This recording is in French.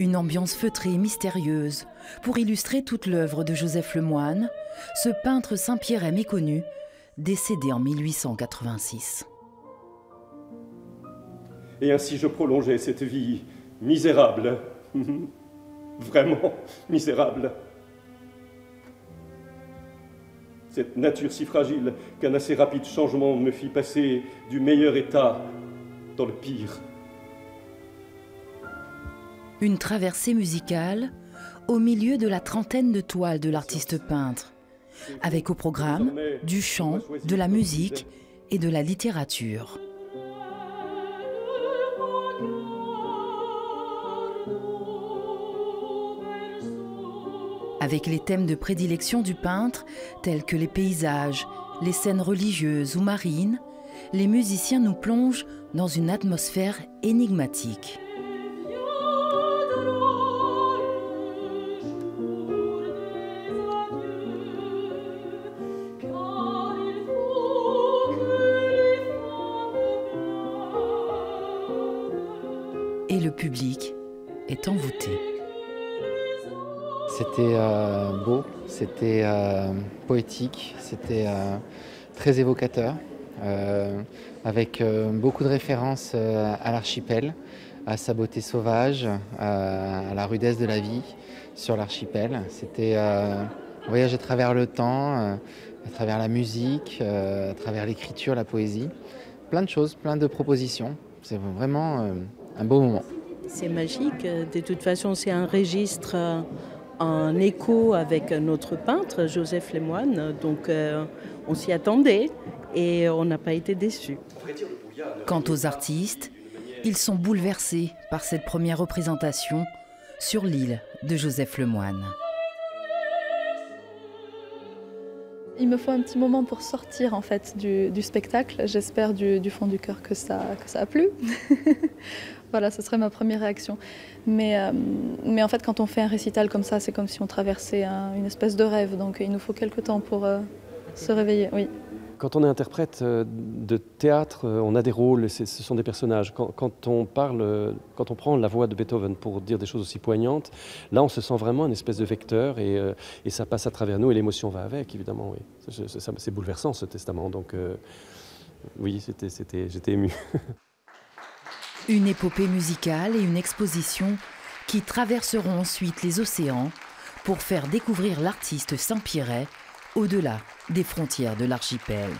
Une ambiance feutrée et mystérieuse pour illustrer toute l'œuvre de Joseph Lemoine, ce peintre saint-pierrais méconnu, décédé en 1886. Et ainsi je prolongeais cette vie misérable, vraiment misérable. Cette nature si fragile qu'un assez rapide changement me fit passer du meilleur état dans le pire. Une traversée musicale au milieu de la trentaine de toiles de l'artiste peintre, avec au programme du chant, de la musique et de la littérature. Avec les thèmes de prédilection du peintre, tels que les paysages, les scènes religieuses ou marines, les musiciens nous plongent dans une atmosphère énigmatique. Et le public est envoûté. C'était beau, c'était poétique, c'était très évocateur, avec beaucoup de références à l'archipel, à sa beauté sauvage, à la rudesse de la vie sur l'archipel. C'était un voyage à travers le temps, à travers la musique, à travers l'écriture, la poésie. Plein de choses, plein de propositions. C'est vraiment un beau moment. C'est magique. De toute façon, c'est un registre en écho avec notre peintre, Joseph Lemoine. Donc, on s'y attendait et on n'a pas été déçus. Quant aux artistes, ils sont bouleversés par cette première représentation sur l'île de Joseph Lemoine. Il me faut un petit moment pour sortir en fait du spectacle. J'espère du fond du cœur que ça a plu. Voilà, ce serait ma première réaction. Mais en fait, quand on fait un récital comme ça, c'est comme si on traversait une espèce de rêve. Donc il nous faut quelques temps pour se réveiller. Oui. Quand on est interprète de théâtre, on a des rôles, ce sont des personnages. Quand on prend la voix de Beethoven pour dire des choses aussi poignantes, là on se sent vraiment une espèce de vecteur et ça passe à travers nous et l'émotion va avec, évidemment. Oui. C'est bouleversant ce testament, donc oui, j'étais ému. Une épopée musicale et une exposition qui traverseront ensuite les océans pour faire découvrir l'artiste saint-pierrais au-delà des frontières de l'archipel.